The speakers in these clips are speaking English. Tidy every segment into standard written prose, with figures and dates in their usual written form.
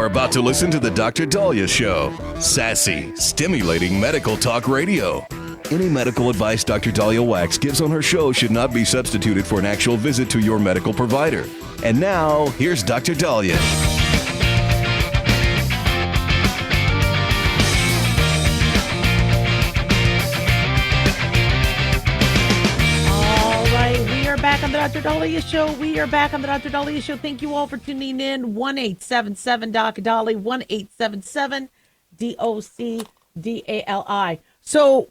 about to listen to the Dr. Daliah Show. Sassy, stimulating medical talk radio. Any medical advice Dr. Daliah Wax gives on her show should not be substituted for an actual visit to your medical provider. And now, here's Dr. Daliah. Back on the Dr. Daliah Show. We are back on the Dr. Daliah Show. Thank you all for tuning in. 1-877-DOC-DALI, 1-877-DOC-DALI. So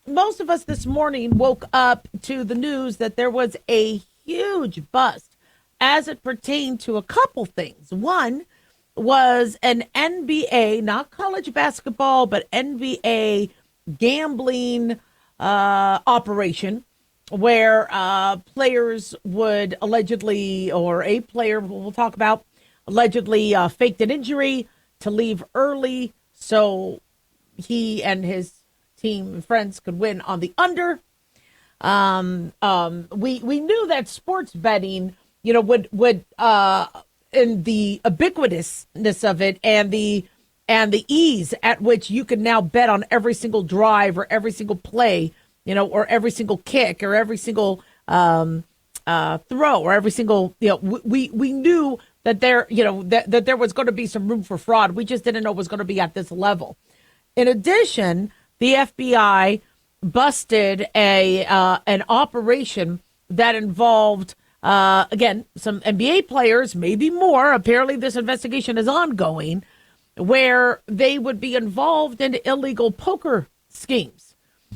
most of us this morning woke up to the news that there was a huge bust as it pertained to a couple things. One was an NBA, not college basketball, but NBA gambling operation, where players would allegedly, or a player we'll talk about, allegedly faked an injury to leave early so he and his team and friends could win on the under. We knew that sports betting, would in the ubiquitousness of it and the ease at which you can now bet on every single drive or every single play, or every single kick or every single throw or every single, we knew that there, that there was going to be some room for fraud. We just didn't know it was going to be at this level. In addition, the FBI busted an operation that involved, again, some NBA players, maybe more. Apparently this investigation is ongoing, where they would be involved in illegal poker schemes,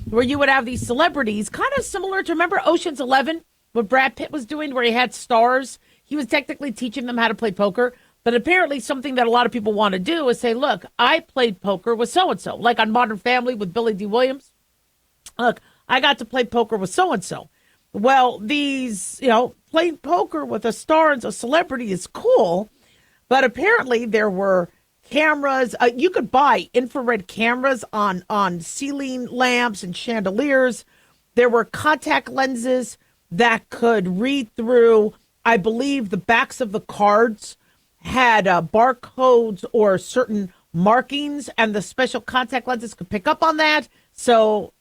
where you would have these celebrities, kind of similar to, remember Ocean's 11, what Brad Pitt was doing, where he had stars. He was technically teaching them how to play poker. But apparently something that a lot of people want to do is say, look, I played poker with so-and-so, like on Modern Family with Billy D. Williams. Look, I got to play poker with so-and-so. Well, these, playing poker with a star and a celebrity is cool. But apparently there were cameras. You could buy infrared cameras on ceiling lamps and chandeliers. There were contact lenses that could read through, I believe, the backs of the cards had barcodes or certain markings, and the special contact lenses could pick up on that. So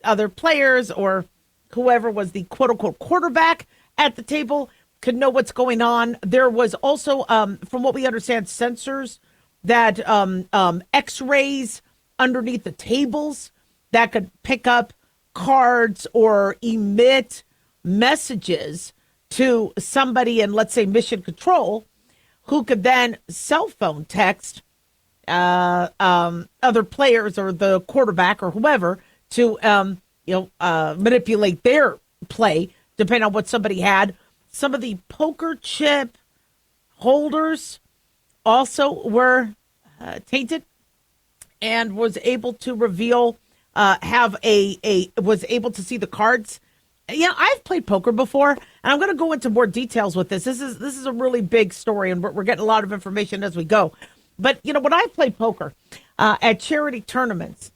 other players or whoever was the quote-unquote quarterback at the table could know what's going on. There was also, from what we understand, sensors that x-rays underneath the tables that could pick up cards or emit messages to somebody in, let's say, mission control, who could then cell phone text other players or the quarterback or whoever to manipulate their play, depending on what somebody had. Some of the poker chip holders also were tainted, and was able to reveal, was able to see the cards. I've played poker before, and I'm going to go into more details with this. This is a really big story, and we're getting a lot of information as we go. But, when I played poker at charity tournaments,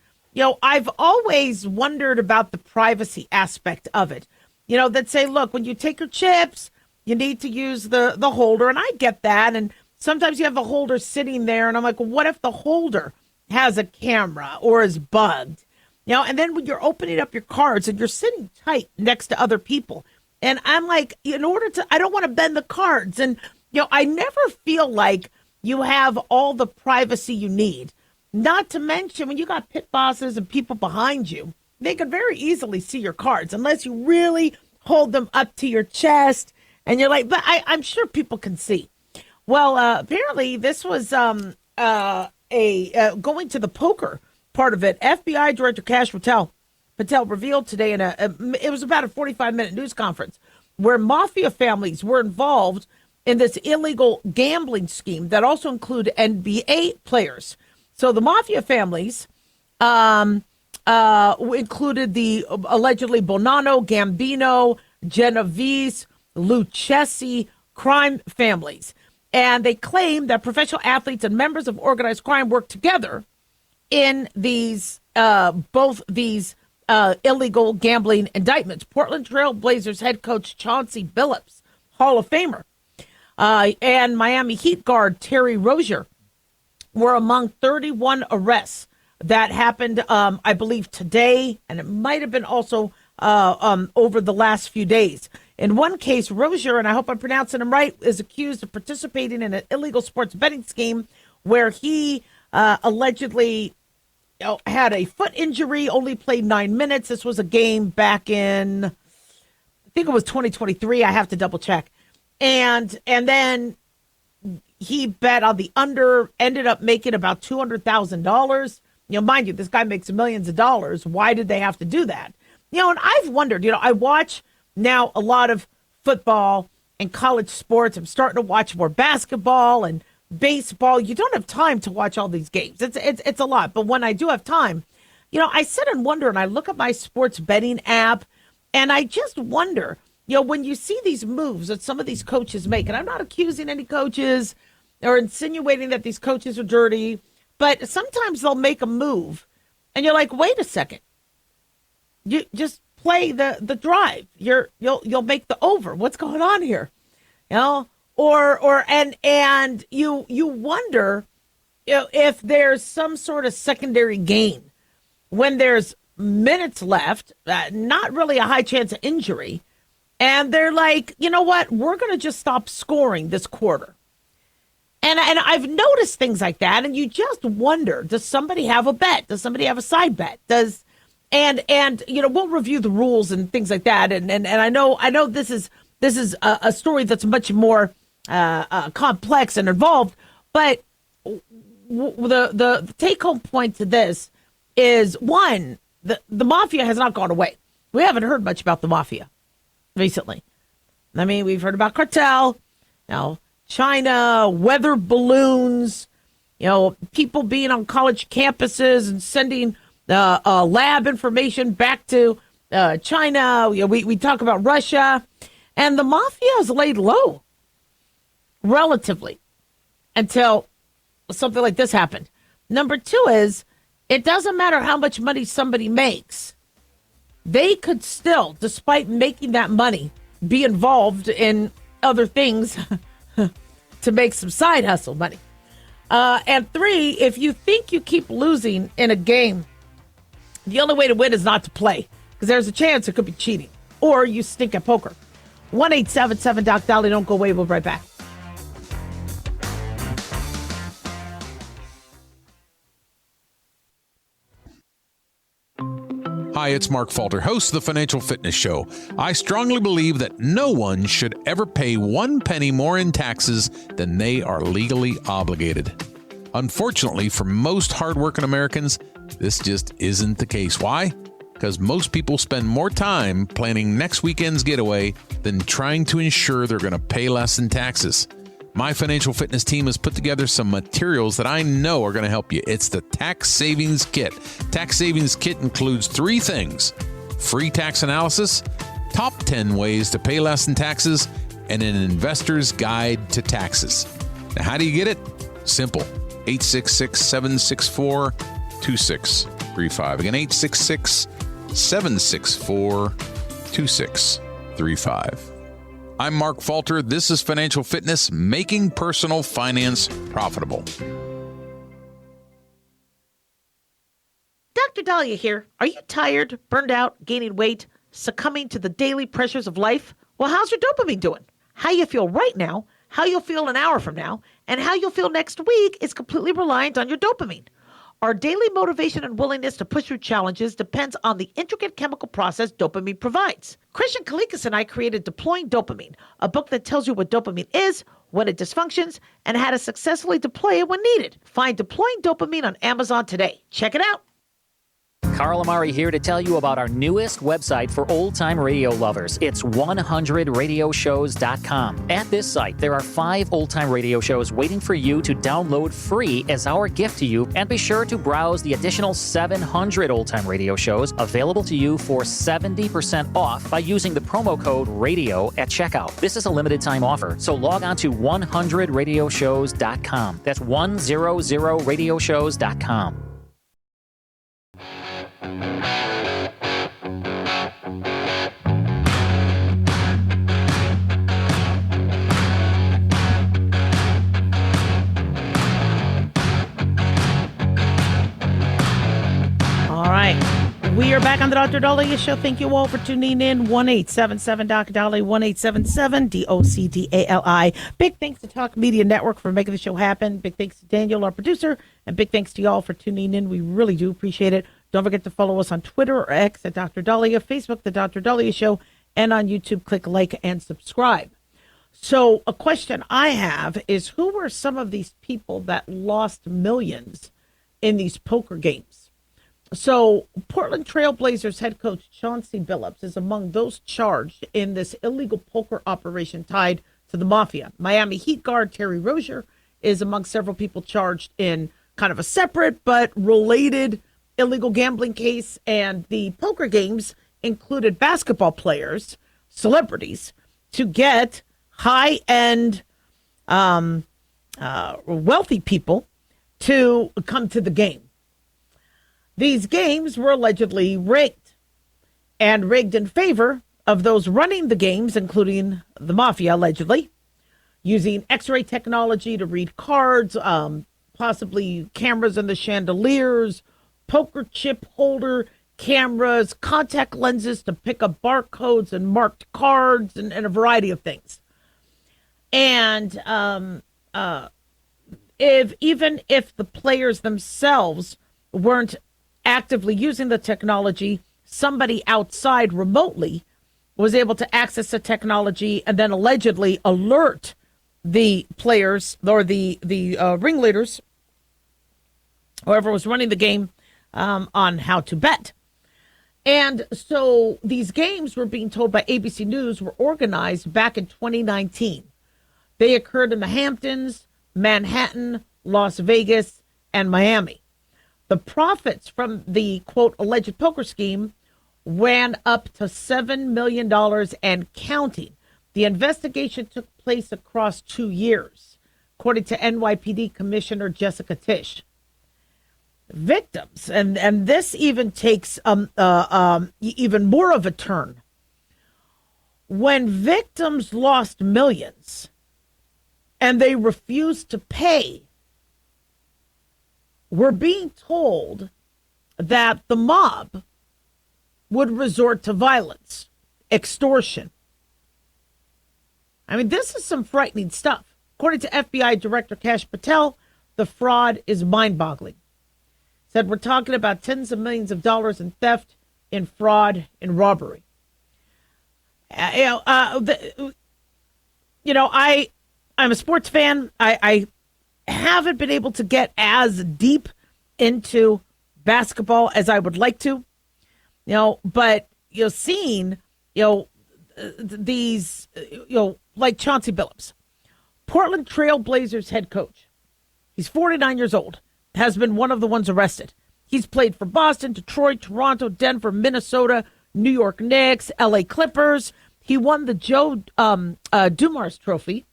I've always wondered about the privacy aspect of it. That say, look, when you take your chips, you need to use the holder, and I get that, and sometimes you have the holder sitting there, and I'm like, well, what if the holder has a camera or is bugged? And then when you're opening up your cards and you're sitting tight next to other people, and I'm like, I don't want to bend the cards. And, I never feel like you have all the privacy you need. Not to mention when you got pit bosses and people behind you, they could very easily see your cards unless you really hold them up to your chest. And you're like, but I'm sure people can see. Well, apparently this was going to the poker part of it. FBI Director Kash Patel revealed today it was about a 45-minute news conference where mafia families were involved in this illegal gambling scheme that also include NBA players. So the mafia families included the allegedly Bonanno, Gambino, Genovese, Lucchesi crime families. And they claim that professional athletes and members of organized crime work together in these both these illegal gambling indictments. Portland Trail Blazers head coach Chauncey Billups, Hall of Famer, and Miami Heat guard Terry Rozier were among 31 arrests that happened, I believe, today, and it might have been also over the last few days. In one case, Rozier, and I hope I'm pronouncing him right, is accused of participating in an illegal sports betting scheme where he allegedly had a foot injury, only played 9 minutes. This was a game back in, I think it was 2023. I have to double check. And then he bet on the under, ended up making about $200,000. Mind you, this guy makes millions of dollars. Why did they have to do that? And I've wondered, I watch now a lot of football and college sports. I'm starting to watch more basketball and baseball. You don't have time to watch all these games. It's a lot. But when I do have time, I sit and wonder, and I look at my sports betting app, and I just wonder, when you see these moves that some of these coaches make, and I'm not accusing any coaches or insinuating that these coaches are dirty, but sometimes they'll make a move, and you're like, wait a second. You just play the drive. You'll make the over. What's going on here? And you wonder if there's some sort of secondary gain when there's minutes left, not really a high chance of injury, and they're like, you know what? We're going to just stop scoring this quarter. And I've noticed things like that, and you just wonder, does somebody have a bet? Does somebody have a side bet? And we'll review the rules and things like that. And I know this is a story that's much more complex and involved. But the take home point to this is, one, the mafia has not gone away. We haven't heard much about the mafia recently. I mean, we've heard about cartel, China, weather balloons, people being on college campuses and sending lab information back to China. We talk about Russia, and the mafia is laid low, relatively, until something like this happened. Number two is, it doesn't matter how much money somebody makes. They could still, despite making that money, be involved in other things to make some side hustle money. And three, if you think you keep losing in a game, the only way to win is not to play, because there's a chance it could be cheating, or you stink at poker. 1-877-DOC-DALIAH. Don't go away. We'll be right back. Hi, it's Mark Falter, host of the Financial Fitness Show. I strongly believe that no one should ever pay 1 penny more in taxes than they are legally obligated. Unfortunately, for most hardworking Americans, this just isn't the case. Why? Because most people spend more time planning next weekend's getaway than trying to ensure they're going to pay less in taxes. My financial fitness team has put together some materials that I know are going to help you. It's the Tax Savings Kit. Tax Savings Kit includes 3 things: free tax analysis, top 10 ways to pay less in taxes, and an investor's guide to taxes. Now, how do you get it? Simple. 866-764-2635. Again, 866-764-2635. I'm Mark Falter. This is Financial Fitness, making personal finance profitable. Dr. Daliah here. Are you tired, burned out, gaining weight, succumbing to the daily pressures of life? Well, how's your dopamine doing? How you feel right now, how you'll feel an hour from now, and how you'll feel next week is completely reliant on your dopamine. Our daily motivation and willingness to push through challenges depends on the intricate chemical process dopamine provides. Christian Kalikas and I created Deploying Dopamine, a book that tells you what dopamine is, when it dysfunctions, and how to successfully deploy it when needed. Find Deploying Dopamine on Amazon today. Check it out. Carl Amari here to tell you about our newest website for old-time radio lovers. It's 100radioshows.com. At this site, there are 5 old-time radio shows waiting for you to download free as our gift to you, and be sure to browse the additional 700 old-time radio shows available to you for 70% off by using the promo code RADIO at checkout. This is a limited-time offer, so log on to 100radioshows.com. That's 100radioshows.com. We are back on the Dr. Daliah Show. Thank you all for tuning in. 1-877 Dr. Daliah, 1-877 DOCDALI. Big thanks to Talk Media Network for making the show happen. Big thanks to Daniel, our producer, and big thanks to y'all for tuning in. We really do appreciate it. Don't forget to follow us on Twitter or X at Dr. Daliah, Facebook, The Dr. Daliah Show, and on YouTube, click like and subscribe. So a question I have is, who were some of these people that lost millions in these poker games? So Portland Trail Blazers head coach Chauncey Billups is among those charged in this illegal poker operation tied to the mafia. Miami Heat guard Terry Rozier is among several people charged in kind of a separate but related illegal gambling case. And the poker games included basketball players, celebrities, to get high-end, wealthy people to come to the game. These games were allegedly rigged in favor of those running the games, including the mafia, allegedly, using X-ray technology to read cards, possibly cameras in the chandeliers, poker chip holder cameras, contact lenses to pick up barcodes and marked cards, and a variety of things. And if the players themselves weren't actively using the technology, somebody outside remotely was able to access the technology and then allegedly alert the players or the ringleaders, whoever was running the game, on how to bet. And so these games were being told by ABC News were organized back in 2019. They occurred in the Hamptons, Manhattan, Las Vegas, and Miami. The profits from the, quote, alleged poker scheme ran up to $7 million and counting. The investigation took place across 2 years, according to NYPD Commissioner Jessica Tisch. Victims, and this even takes even more of a turn. When victims lost millions and they refused to pay, we're being told that the mob would resort to violence, extortion. I mean, this is some frightening stuff. According to FBI Director Kash Patel, the fraud is mind-boggling. Said we're talking about tens of millions of dollars in theft, in fraud, in robbery. I'm a sports fan. I haven't been able to get as deep into basketball as I would like to, but seeing, these, like Chauncey Billups, Portland Trail Blazers head coach. He's 49 years old, has been one of the ones arrested. He's played for Boston, Detroit, Toronto, Denver, Minnesota, New York Knicks, LA Clippers. He won the Joe Dumars Trophy,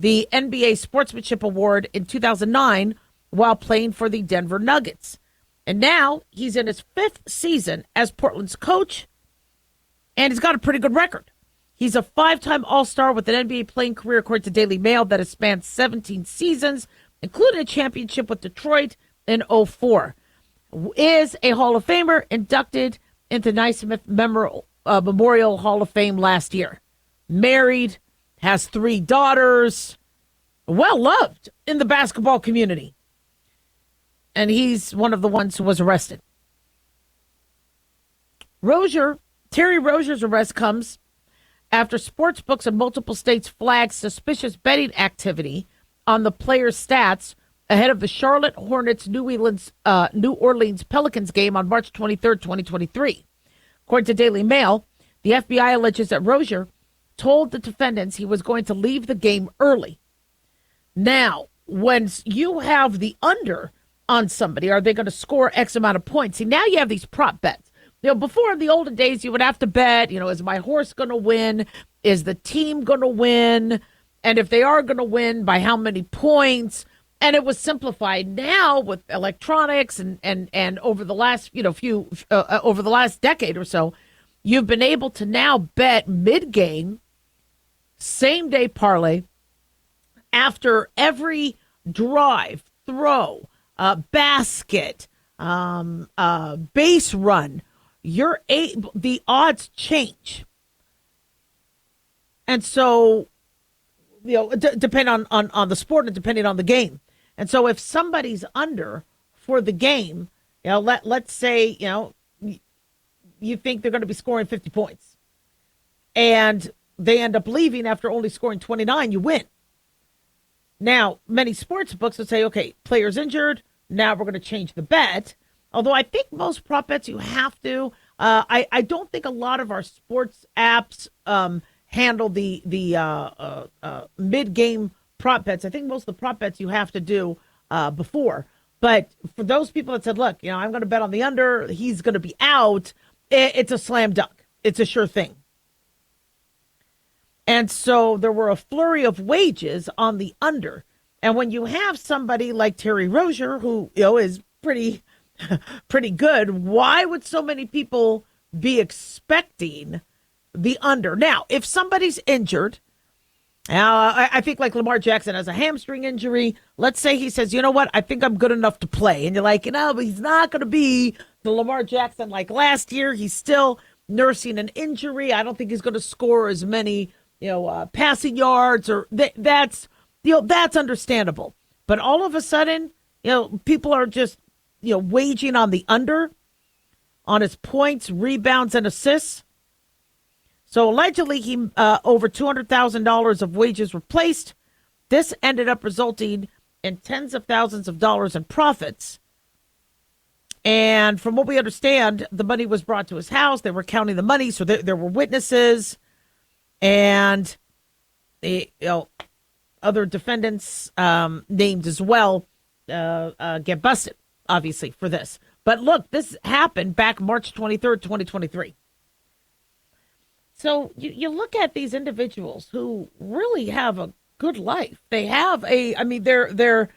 the NBA Sportsmanship Award in 2009 while playing for the Denver Nuggets. And now he's in his 5th season as Portland's coach, and he's got a pretty good record. He's a 5-time All-Star with an NBA playing career, according to Daily Mail, that has spanned 17 seasons, including a championship with Detroit in 2004. Is a Hall of Famer, inducted into Naismith Memorial Hall of Fame last year. Married, has 3 daughters, well loved in the basketball community. And he's one of the ones who was arrested. Terry Rozier's arrest comes after sports books in multiple states flagged suspicious betting activity on the players' stats ahead of the Charlotte Hornets New Orleans Pelicans game on March 23rd, 2023. According to Daily Mail, the FBI alleges that Rozier told the defendants he was going to leave the game early. Now, when you have the under on somebody, are they going to score X amount of points? See, now you have these prop bets. Before in the olden days, you would have to bet, is my horse going to win? Is the team going to win? And if they are going to win, by how many points? And it was simplified. Now with electronics and over the last, over the last decade or so, you've been able to now bet mid-game, same-day parlay, after every drive, throw, basket, base run. the odds change. And so, depending on the sport and depending on the game. And so if somebody's under for the game, let's say, you think they're going to be scoring 50 points and they end up leaving after only scoring 29, you win. Now, many sports books would say, okay, player's injured. Now we're going to change the bet. Although I think most prop bets you have to. I don't think a lot of our sports apps handle the mid-game prop bets. I think most of the prop bets you have to do before. But for those people that said, look, I'm going to bet on the under, he's going to be out, it's a slam dunk. It's a sure thing. And so there were a flurry of wages on the under. And when you have somebody like Terry Rozier, who is pretty good, why would so many people be expecting the under? Now, if somebody's injured, I think like Lamar Jackson has a hamstring injury. Let's say he says, you know what, I think I'm good enough to play. And you're like, but he's not going to be the Lamar Jackson like last year. He's still nursing an injury. I don't think he's going to score as many passing yards, or that's understandable. But all of a sudden, people are just, waging on the under on his points, rebounds, and assists. So allegedly, he over $200,000 of wages were placed. This ended up resulting in tens of thousands of dollars in profits. And from what we understand, the money was brought to his house. They were counting the money, so there were witnesses. And the other defendants named as well get busted, obviously, for this. But look, this happened back March 23rd, 2023. So you look at these individuals who really have a good life. They have they're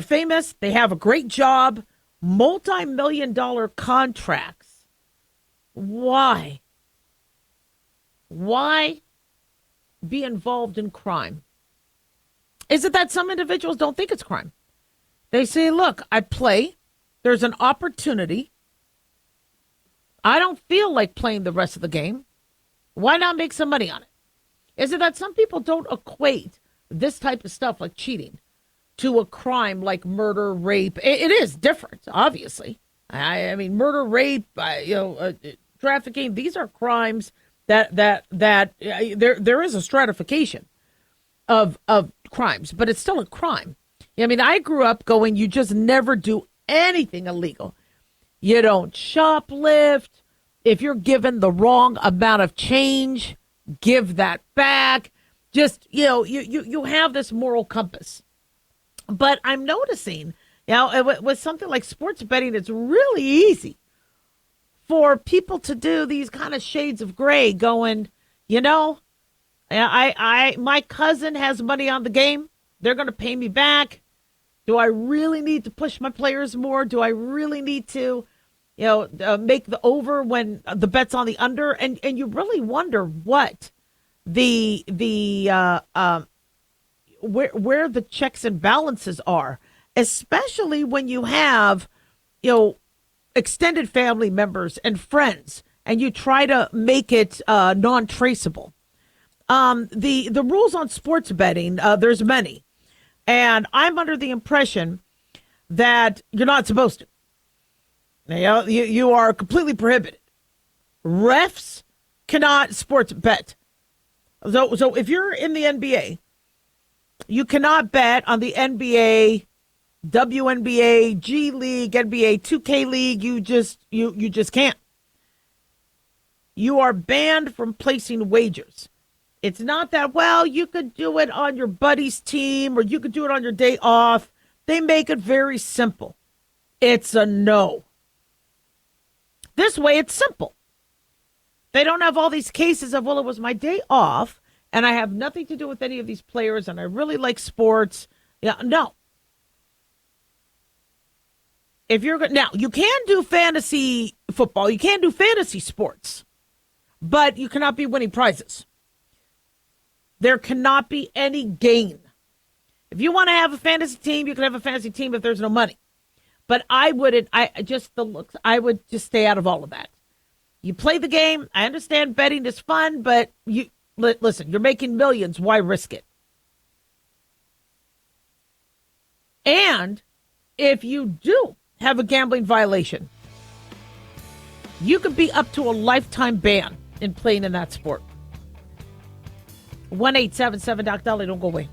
famous. They have a great job, multi-million-dollar contracts. Why? Why be involved in crime? Is it that some individuals don't think it's crime? They say, look, I play. There's an opportunity. I don't feel like playing the rest of the game. Why not make some money on it? Is it that some people don't equate this type of stuff like cheating to a crime like murder, rape? It is different, obviously. I mean, murder, rape, trafficking, these are crimes that there is a stratification of crimes, but it's still a crime. I mean, I grew up going, you just never do anything illegal. You don't shoplift. If you're given the wrong amount of change, give that back. Just, you have this moral compass. But I'm noticing, with something like sports betting, it's really easy for people to do these kind of shades of gray going, my cousin has money on the game. They're going to pay me back. Do I really need to push my players more? Do I really need to, make the over when the bet's on the under? And you really wonder what where the checks and balances are, especially when you have, extended family members and friends, and you try to make it non-traceable. The rules on sports betting, there's many. And I'm under the impression that you're not supposed to. You are completely prohibited. Refs cannot sports bet. So if you're in the NBA, you cannot bet on the NBA, WNBA, G League, NBA 2K League. You just can't. You are banned from placing wagers. It's not that, you could do it on your buddy's team or you could do it on your day off. They make it very simple. It's a no. This way, it's simple. They don't have all these cases of, it was my day off and I have nothing to do with any of these players and I really like sports. Yeah, no. If you're good, now you can do fantasy football, you can do fantasy sports, but you cannot be winning prizes. There cannot be any gain. If you want to have a fantasy team, you can have a fantasy team if there's no money. But I would just stay out of all of that. You play the game. I understand betting is fun, but listen, you're making millions. Why risk it? And if you do have a gambling violation, you could be up to a lifetime ban in playing in that sport. 1-877-DOC-DALIAH. Don't go away.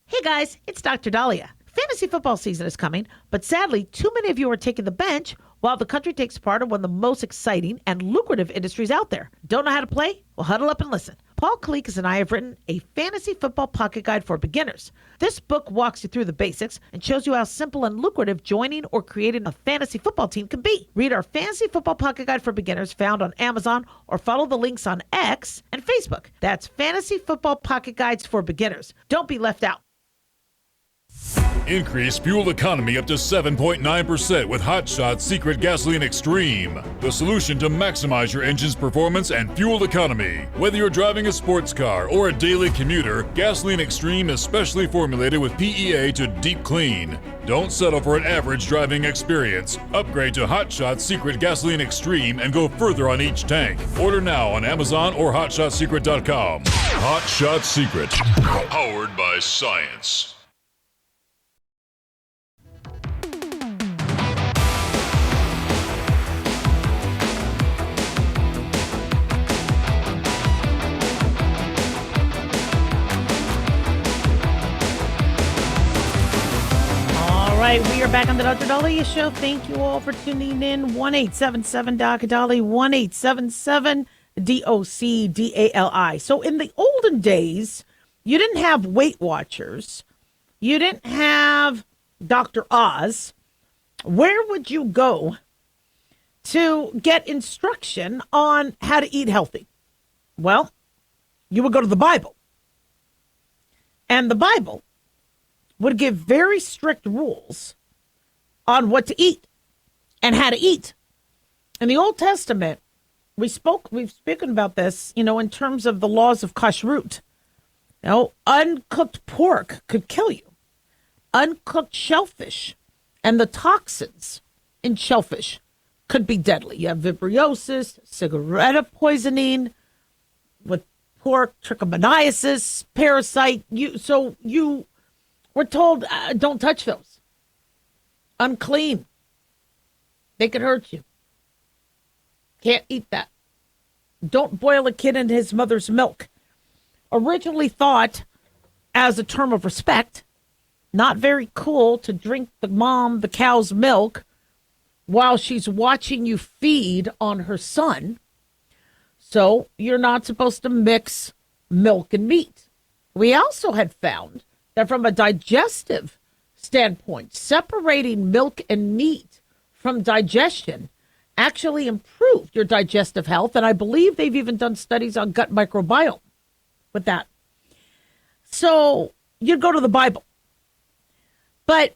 Hey guys, it's Dr. Daliah. Fantasy football season is coming, but sadly, too many of you are taking the bench while the country takes part in one of the most exciting and lucrative industries out there. Don't know how to play? Well, huddle up and listen. Paul Kalikas and I have written a fantasy football pocket guide for beginners. This book walks you through the basics and shows you how simple and lucrative joining or creating a fantasy football team can be. Read our fantasy football pocket guide for beginners found on Amazon or follow the links on X and Facebook. That's Fantasy Football Pocket Guides for Beginners. Don't be left out. Increase fuel economy up to 7.9% with Hot Shot Secret Gasoline Extreme. The solution to maximize your engine's performance and fuel economy. Whether you're driving a sports car or a daily commuter, Gasoline Extreme is specially formulated with PEA to deep clean. Don't settle for an average driving experience. Upgrade to Hot Shot Secret Gasoline Extreme and go further on each tank. Order now on Amazon or HotShotSecret.com. Hot Shot Secret. Powered by science. All right, we are back on the Dr. Daliah Show. Thank you all for tuning in. 1-877-DOC-DALIAH, 1-877-DOC-DALI. So in the olden days, you didn't have Weight Watchers. You didn't have Dr. Oz. Where would you go to get instruction on how to eat healthy? Well, you would go to the Bible. And the Bible would give very strict rules on what to eat and how to eat. In the Old Testament, we've spoken about this, in terms of the laws of kashrut. Uncooked pork could kill you. Uncooked shellfish and the toxins in shellfish could be deadly. You have vibriosis, cigarette poisoning with pork, trichomoniasis, parasite. We're told, don't touch those. Unclean. They could hurt you. Can't eat that. Don't boil a kid in his mother's milk. Originally thought as a term of respect, not very cool to drink the cow's milk while she's watching you feed on her son. So you're not supposed to mix milk and meat. We also had found that from a digestive standpoint, separating milk and meat from digestion actually improved your digestive health. And I believe they've even done studies on gut microbiome with that. So you go to the Bible. But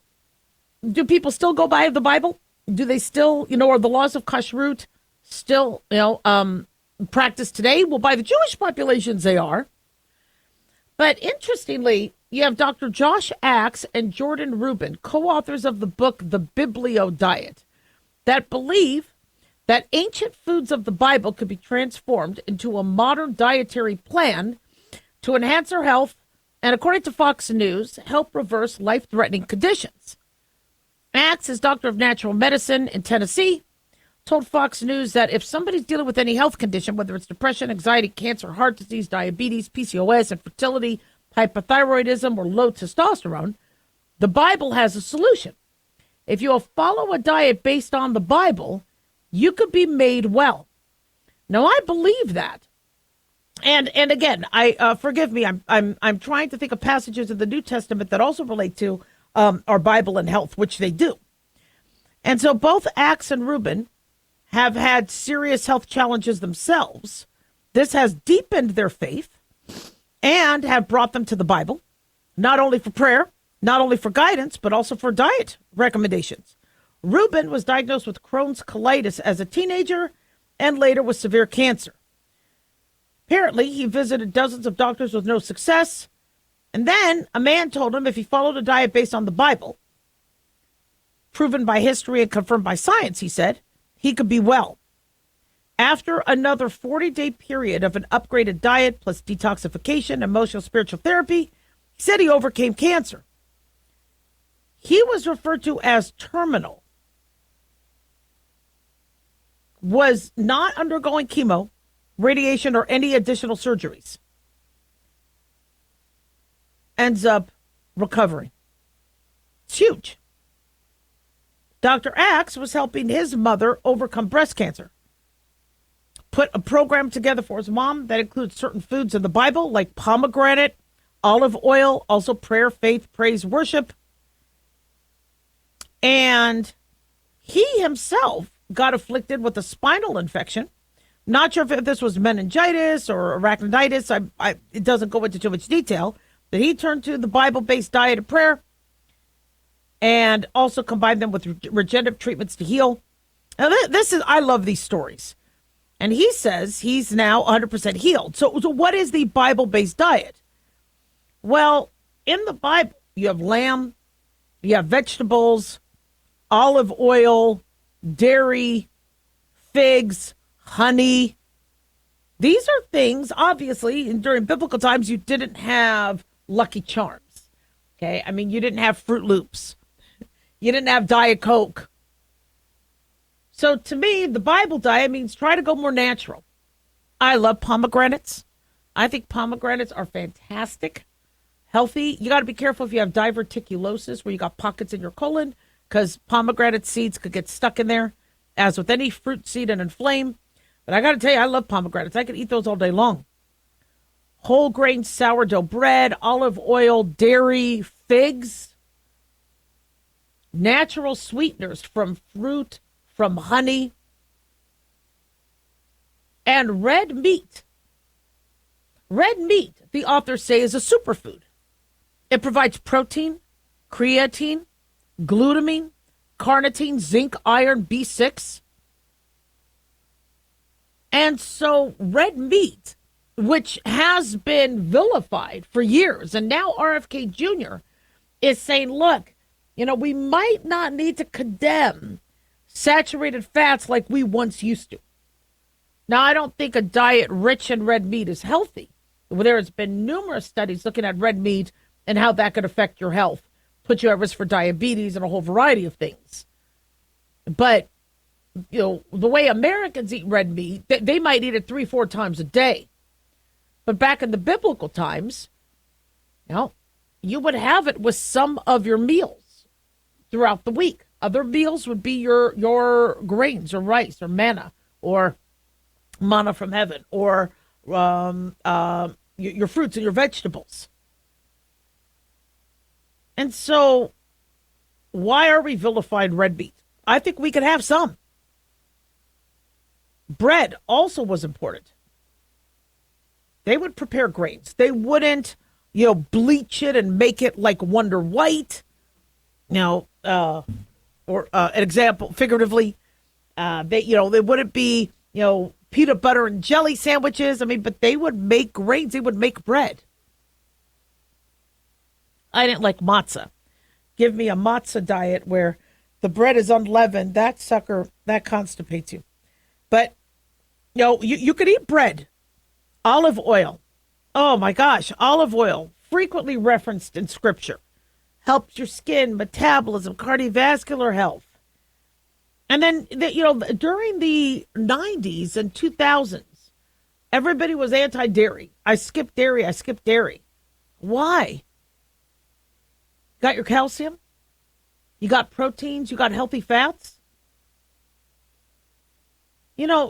do people still go by the Bible? Do they still, are the laws of kashrut still, practiced today? Well, by the Jewish populations, they are. But interestingly, you have Dr. Josh Axe and Jordan Rubin, co-authors of the book, The Biblio Diet, that believe that ancient foods of the Bible could be transformed into a modern dietary plan to enhance our health and, according to Fox News, help reverse life-threatening conditions. Axe is doctor of natural medicine in Tennessee, told Fox News that if somebody's dealing with any health condition, whether it's depression, anxiety, cancer, heart disease, diabetes, PCOS, infertility, hypothyroidism, or low testosterone, the Bible has a solution. If you'll follow a diet based on the Bible, you could be made well. Now, I believe that. And again, I forgive me, I'm trying to think of passages of the New Testament that also relate to our Bible and health, which they do. And so both Axe and Rubin have had serious health challenges themselves. This has deepened their faith and have brought them to the Bible, not only for prayer, not only for guidance, but also for diet recommendations. Reuben was diagnosed with Crohn's colitis as a teenager and later with severe cancer. Apparently, he visited dozens of doctors with no success. And then a man told him if he followed a diet based on the Bible, proven by history and confirmed by science, he said, he could be well. After another 40-day period of an upgraded diet plus detoxification, emotional spiritual therapy, he said he overcame cancer. He was referred to as terminal, was not undergoing chemo, radiation, or any additional surgeries. Ends up recovering. It's huge. Dr. Axe was helping his mother overcome breast cancer. Put a program together for his mom that includes certain foods in the Bible, like pomegranate, olive oil, also prayer, faith, praise, worship. And he himself got afflicted with a spinal infection. Not sure if this was meningitis or arachnitis. It doesn't go into too much detail. But he turned to the Bible-based diet and prayer and also combined them with regenerative treatments to heal. Now, I love these stories. And he says he's now 100% healed. So what is the Bible-based diet? Well, in the Bible, you have lamb, you have vegetables, olive oil, dairy, figs, honey. These are things, obviously, during biblical times, you didn't have Lucky Charms. Okay? I mean, you didn't have Fruit Loops. You didn't have Diet Coke. So to me, the Bible diet means try to go more natural. I love pomegranates. I think pomegranates are fantastic, healthy. You got to be careful if you have diverticulosis, where you got pockets in your colon, because pomegranate seeds could get stuck in there, as with any fruit seed and inflame. But I got to tell you, I love pomegranates. I could eat those all day long. Whole grain sourdough bread, olive oil, dairy, figs, natural sweeteners from fruit, from honey, and red meat. Red meat, the authors say, is a superfood. It provides protein, creatine, glutamine, carnitine, zinc, iron, B6. And so red meat, which has been vilified for years, and now RFK Jr. is saying, look, we might not need to condemn saturated fats like we once used to. Now, I don't think a diet rich in red meat is healthy. There has been numerous studies looking at red meat and how that could affect your health, put you at risk for diabetes and a whole variety of things. But, the way Americans eat red meat, they might eat it 3-4 times a day. But back in the biblical times, you would have it with some of your meals throughout the week. Other meals would be your grains or rice or manna or manna from heaven or your fruits and your vegetables. And so why are we vilifying red meat? I think we could have some. Bread also was important. They would prepare grains. They wouldn't, bleach it and make it like Wonder White. Or an example, figuratively, they wouldn't be, peanut butter and jelly sandwiches. But they would make grains. They would make bread. I didn't like matzah. Give me a matzah diet where the bread is unleavened. That sucker, that constipates you. But, you could eat bread. Olive oil. Oh, my gosh. Olive oil, frequently referenced in Scripture. Helps your skin, metabolism, cardiovascular health. And then, during the 90s and 2000s, everybody was anti-dairy. I skipped dairy. Why? Got your calcium? You got proteins? You got healthy fats?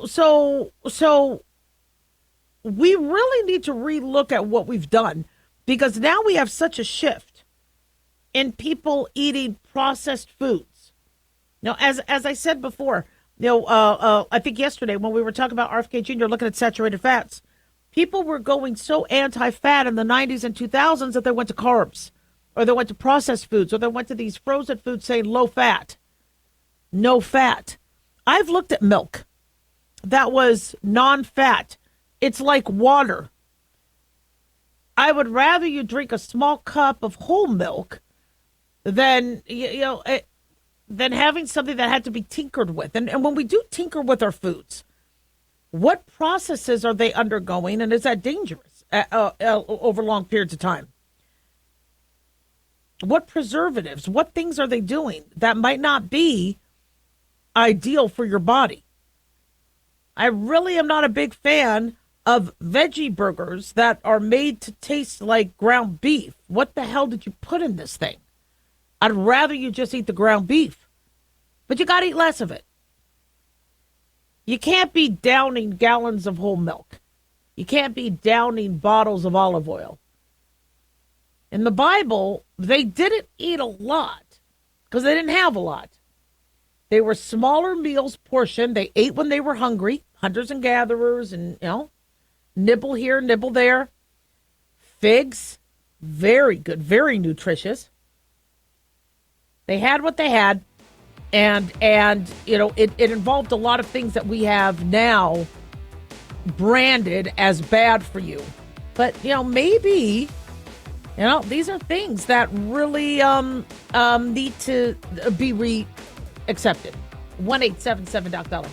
So we really need to relook at what we've done, because now we have such a shift in people eating processed foods. Now, as I said before, I think yesterday when we were talking about RFK Jr. looking at saturated fats, people were going so anti-fat in the 90s and 2000s that they went to carbs. or they went to processed foods, or they went to these frozen foods saying low fat, no fat. I've looked at milk that was non-fat. It's like water. I would rather you drink a small cup of whole milk than, than having something that had to be tinkered with. And when we do tinker with our foods, what processes are they undergoing, and is that dangerous over long periods of time? What preservatives, what things are they doing that might not be ideal for your body? I really am not a big fan of veggie burgers that are made to taste like ground beef. What the hell did you put in this thing? I'd rather you just eat the ground beef, but you got to eat less of it. You can't be downing gallons of whole milk. You can't be downing bottles of olive oil. In the Bible, they didn't eat a lot because they didn't have a lot. They were smaller meals portioned. They ate when they were hungry, hunters and gatherers, and, nibble here, nibble there. Figs, very good, very nutritious. They had what they had, and it involved a lot of things that we have now branded as bad for you. But, maybe, these are things that really need to be accepted. 1-877-DOC-DOLLAR.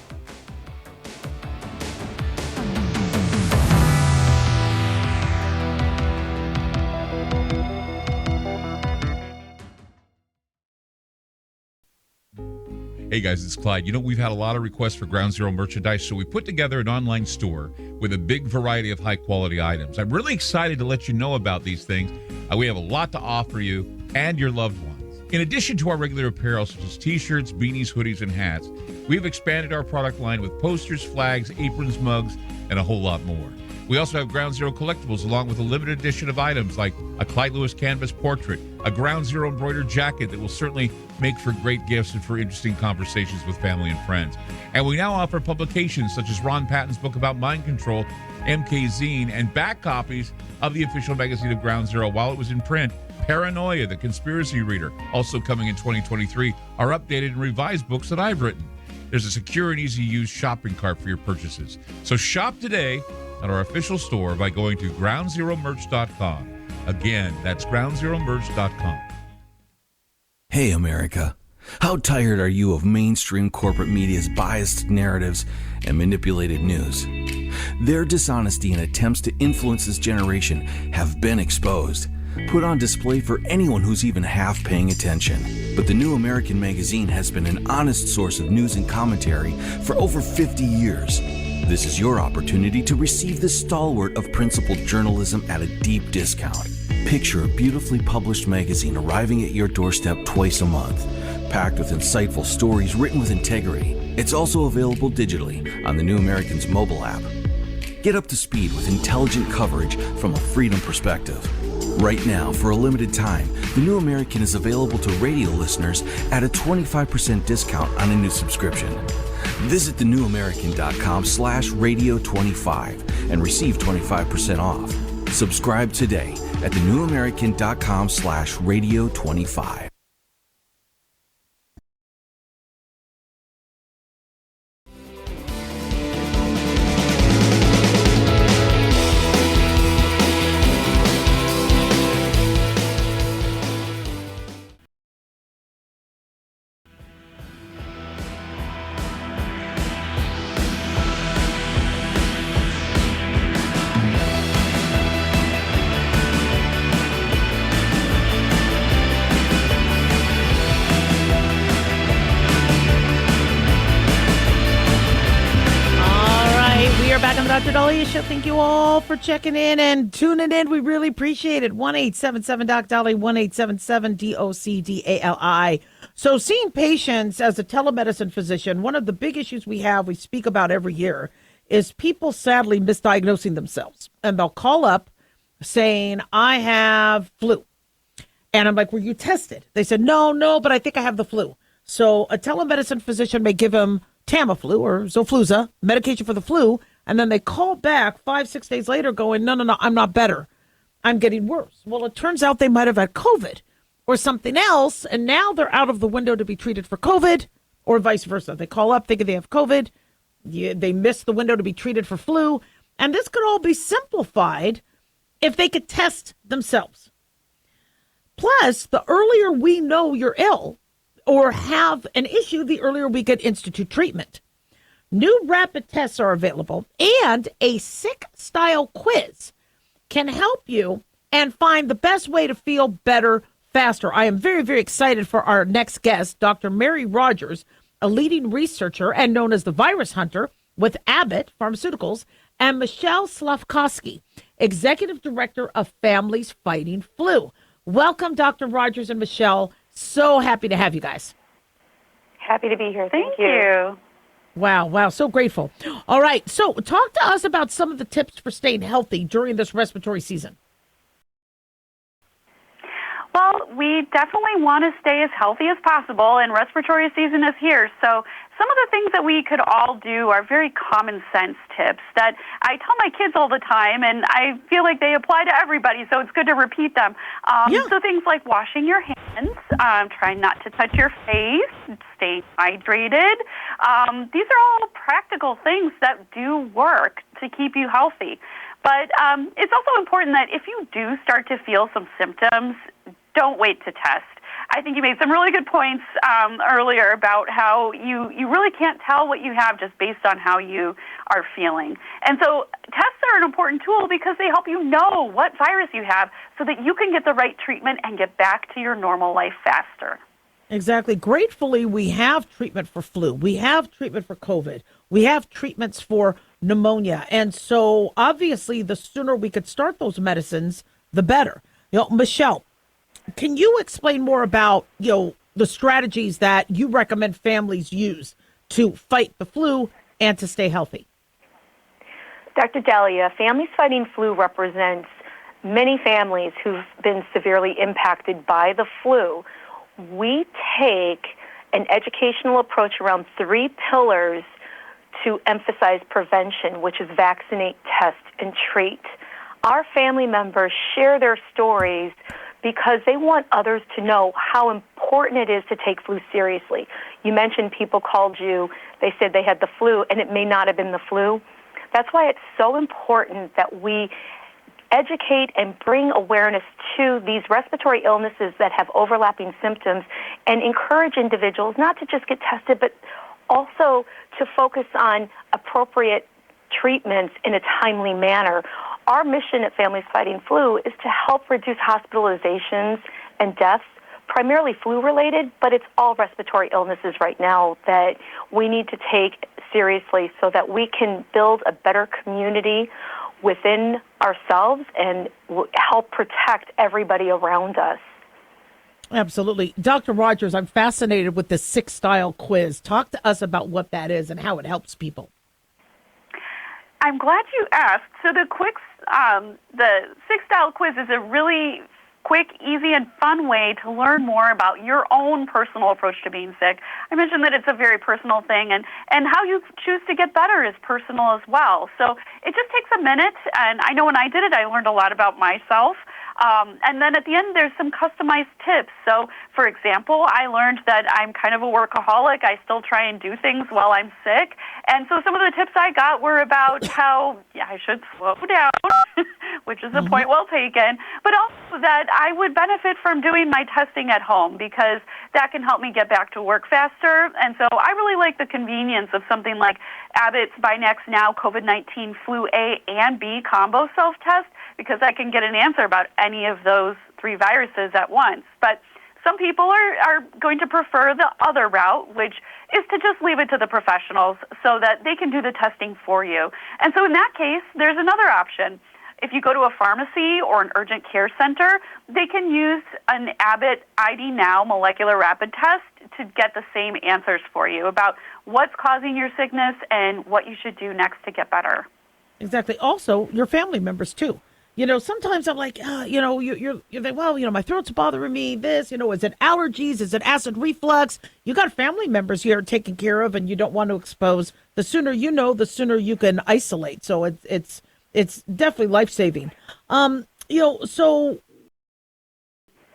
Hey guys, it's Clyde. We've had a lot of requests for Ground Zero merchandise, so we put together an online store with a big variety of high-quality items. I'm really excited to let you know about these things. We have a lot to offer you and your loved ones. In addition to our regular apparel, such as t-shirts, beanies, hoodies, and hats, we've expanded our product line with posters, flags, aprons, mugs, and a whole lot more. We also have Ground Zero collectibles, along with a limited edition of items like a Clyde Lewis canvas portrait, a Ground Zero embroidered jacket that will certainly make for great gifts and for interesting conversations with family and friends. And we now offer publications such as Ron Patton's book about mind control, MK Zine, and back copies of the official magazine of Ground Zero while it was in print. Paranoia, the Conspiracy Reader, also coming in 2023, are updated and revised books that I've written. There's a secure and easy-to-use shopping cart for your purchases. So shop today at our official store by going to groundzeromerch.com. Again, that's groundzeromerch.com. Hey, America. How tired are you of mainstream corporate media's biased narratives and manipulated news? Their dishonesty and attempts to influence this generation have been exposed, put on display for anyone who's even half paying attention. But the New American magazine has been an honest source of news and commentary for over 50 years. This is your opportunity to receive the stalwart of principled journalism at a deep discount. Picture a beautifully published magazine arriving at your doorstep twice a month, packed with insightful stories written with integrity. It's also available digitally on the New American's mobile app. Get up to speed with intelligent coverage from a freedom perspective. Right now, for a limited time, the New American is available to radio listeners at a 25% discount on a new subscription. Visit thenewamerican.com/radio25 and receive 25% off. Subscribe today at thenewamerican.com/radio25. Dr. Daliah Show. Thank you all for checking in and tuning in. We really appreciate it. 1-877-DOC-DALI, 1-877-DOC-DALI. So seeing patients as a telemedicine physician, one of the big issues we have, we speak about every year, is people sadly misdiagnosing themselves. And they'll call up saying, I have flu. And I'm like, were you tested? They said, no, but I think I have the flu. So a telemedicine physician may give them Tamiflu or Zofluza, medication for the flu, and then they call back 5-6 days later going, no, I'm not better. I'm getting worse. Well, it turns out they might have had COVID, or something else, and now they're out of the window to be treated for COVID, or vice versa. They call up thinking they have COVID. They miss the window to be treated for flu. And this could all be simplified if they could test themselves. Plus, the earlier we know you're ill or have an issue, the earlier we could institute treatment. New rapid tests are available, and a sick-style quiz can help you and find the best way to feel better faster. I am very, very excited for our next guest, Dr. Mary Rogers, a leading researcher and known as the virus hunter with Abbott Pharmaceuticals, and Michelle Slavkowski, executive director of Families Fighting Flu. Welcome, Dr. Rogers and Michelle. So happy to have you guys. Happy to be here. Thank you. Wow. So grateful. All right. So talk to us about some of the tips for staying healthy during this respiratory season. Well, we definitely want to stay as healthy as possible, and respiratory season is here. So some of the things that we could all do are very common sense tips that I tell my kids all the time, and I feel like they apply to everybody, so it's good to repeat them. So things like washing your hands, trying not to touch your face, staying hydrated. These are all practical things that do work to keep you healthy. But it's also important that if you do start to feel some symptoms, don't wait to test. I think you made some really good points earlier about how you really can't tell what you have just based on how you are feeling. And so tests are an important tool because they help you know what virus you have so that you can get the right treatment and get back to your normal life faster. Exactly. Gratefully, we have treatment for flu. We have treatment for COVID. We have treatments for pneumonia. And so obviously, the sooner we could start those medicines, the better. Michelle, can you explain more about, the strategies that you recommend families use to fight the flu and to stay healthy? Dr. Daliah, Families Fighting Flu represents many families who've been severely impacted by the flu. We take an educational approach around 3 pillars to emphasize prevention, which is vaccinate, test, and treat. Our family members share their stories because they want others to know how important it is to take flu seriously. You mentioned people called you, they said they had the flu, and it may not have been the flu. That's why it's so important that we educate and bring awareness to these respiratory illnesses that have overlapping symptoms and encourage individuals not to just get tested, but also to focus on appropriate treatments in a timely manner. Our mission at Families Fighting Flu is to help reduce hospitalizations and deaths, primarily flu-related, but it's all respiratory illnesses right now that we need to take seriously so that we can build a better community within ourselves and help protect everybody around us. Absolutely. Dr. Rogers, I'm fascinated with the 6-style quiz. Talk to us about what that is and how it helps people. I'm glad you asked. So the 6-style quiz is a really quick, easy, and fun way to learn more about your own personal approach to being sick. I mentioned that it's a very personal thing, and how you choose to get better is personal as well. So it just takes a minute, and I know when I did it, I learned a lot about myself. And then at the end, there's some customized tips. So, for example, I learned that I'm kind of a workaholic. I still try and do things while I'm sick. And so some of the tips I got were about how I should slow down, which is a point well taken, but also that I would benefit from doing my testing at home because that can help me get back to work faster. And so I really like the convenience of something like Abbott's Binax Now COVID-19 Flu A and B combo self-test, because I can get an answer about any of those 3 viruses at once. But some people are going to prefer the other route, which is to just leave it to the professionals so that they can do the testing for you. And so in that case, there's another option. If you go to a pharmacy or an urgent care center, they can use an Abbott ID Now molecular rapid test to get the same answers for you about what's causing your sickness and what you should do next to get better. Exactly. Also, your family members, too. Sometimes I'm like, you're like, well, my throat's bothering me. This, is it allergies? Is it acid reflux? You got family members here taken care of, and you don't want to expose. The sooner you know, the sooner you can isolate. So it's definitely life saving. So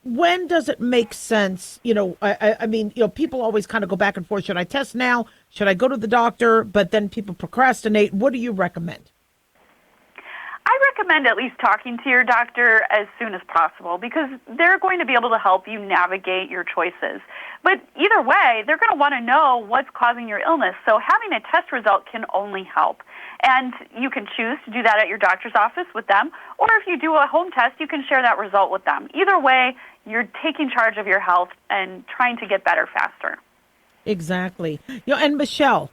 when does it make sense? I mean, people always kind of go back and forth. Should I test now? Should I go to the doctor? But then people procrastinate. What do you recommend? I recommend at least talking to your doctor as soon as possible because they're going to be able to help you navigate your choices. But either way, they're going to want to know what's causing your illness. So having a test result can only help. And you can choose to do that at your doctor's office with them, or if you do a home test, you can share that result with them. Either way, you're taking charge of your health and trying to get better faster. Exactly. And Michelle,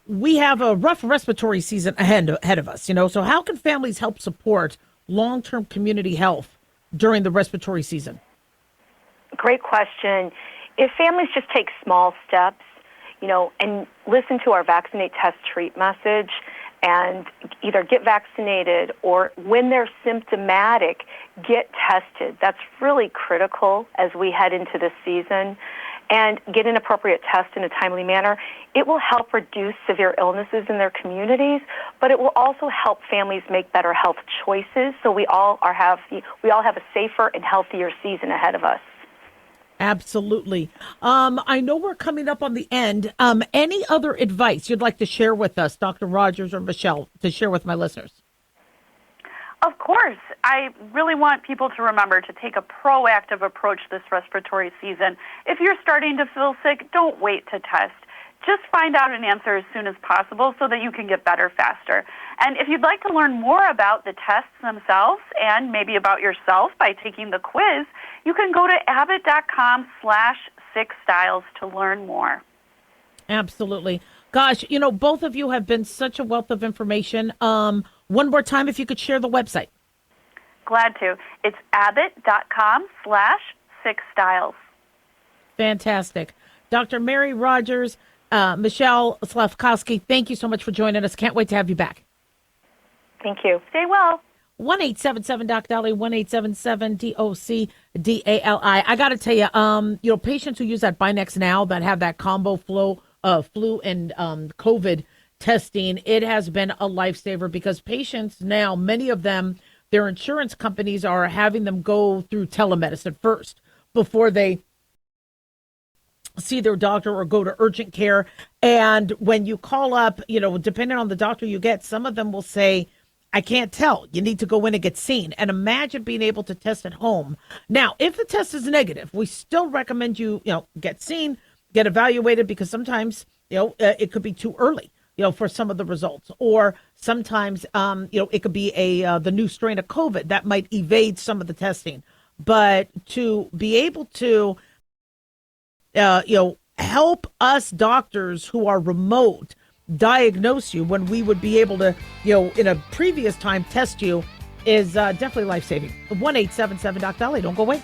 we have a rough respiratory season ahead of us, so how can families help support long-term community health during the respiratory season? Great question. If families just take small steps, and listen to our vaccinate, test, treat message and either get vaccinated or when they're symptomatic, get tested. That's really critical as we head into this season. And get an appropriate test in a timely manner. It will help reduce severe illnesses in their communities, but it will also help families make better health choices so we all have a safer and healthier season ahead of us. Absolutely. I know we're coming up on the end. Any other advice you'd like to share with us, Dr. Rogers or Michelle, to share with my listeners? Of course. I really want people to remember to take a proactive approach this respiratory season. If you're starting to feel sick, don't wait to test. Just find out an answer as soon as possible so that you can get better faster. And if you'd like to learn more about the tests themselves and maybe about yourself by taking the quiz, you can go to abbott.com/sickstyles to learn more. Absolutely. Gosh, both of you have been such a wealth of information. One more time, if you could share the website. Glad to. It's abbott.com/sickstyles. Fantastic. Dr. Mary Rogers, Michelle Slavkowski, thank you so much for joining us. Can't wait to have you back. Thank you. Stay well. 1-877-DOC-DALI, 1-877-DOC-DALI. I got to tell you, patients who use that Binex Now that have that combo flu and COVID testing, it has been a lifesaver because patients now, many of them, their insurance companies are having them go through telemedicine first before they see their doctor or go to urgent care. And when you call up, depending on the doctor you get, some of them will say, I can't tell. You need to go in and get seen. And imagine being able to test at home. Now, if the test is negative, we still recommend you, get seen, get evaluated, because sometimes, it could be too early, for some of the results. Or sometimes, it could be the new strain of COVID that might evade some of the testing. But to be able to, help us doctors who are remote diagnose you when we would be able to, in a previous time test you is definitely life-saving. 1-877-DOC-DALI. Don't go away.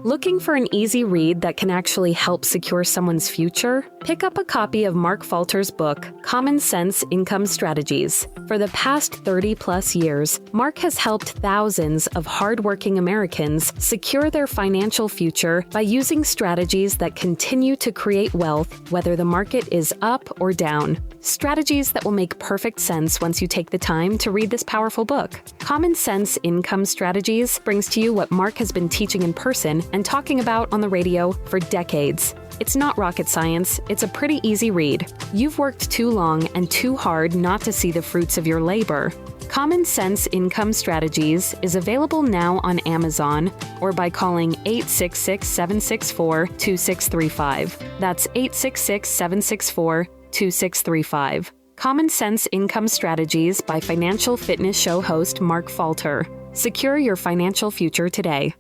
Looking for an easy read that can actually help secure someone's future? Pick up a copy of Mark Falter's book, Common Sense Income Strategies. For the past 30-plus years, Mark has helped thousands of hardworking Americans secure their financial future by using strategies that continue to create wealth, whether the market is up or down. Strategies that will make perfect sense once you take the time to read this powerful book. Common Sense Income Strategies brings to you what Mark has been teaching in person and talking about on the radio for decades. It's not rocket science, it's a pretty easy read. You've worked too long and too hard not to see the fruits of your labor. Common Sense Income Strategies is available now on Amazon or by calling 866-764-2635. That's 866-764-2635. Common Sense Income Strategies by Financial Fitness Show host Mark Falter. Secure your financial future today.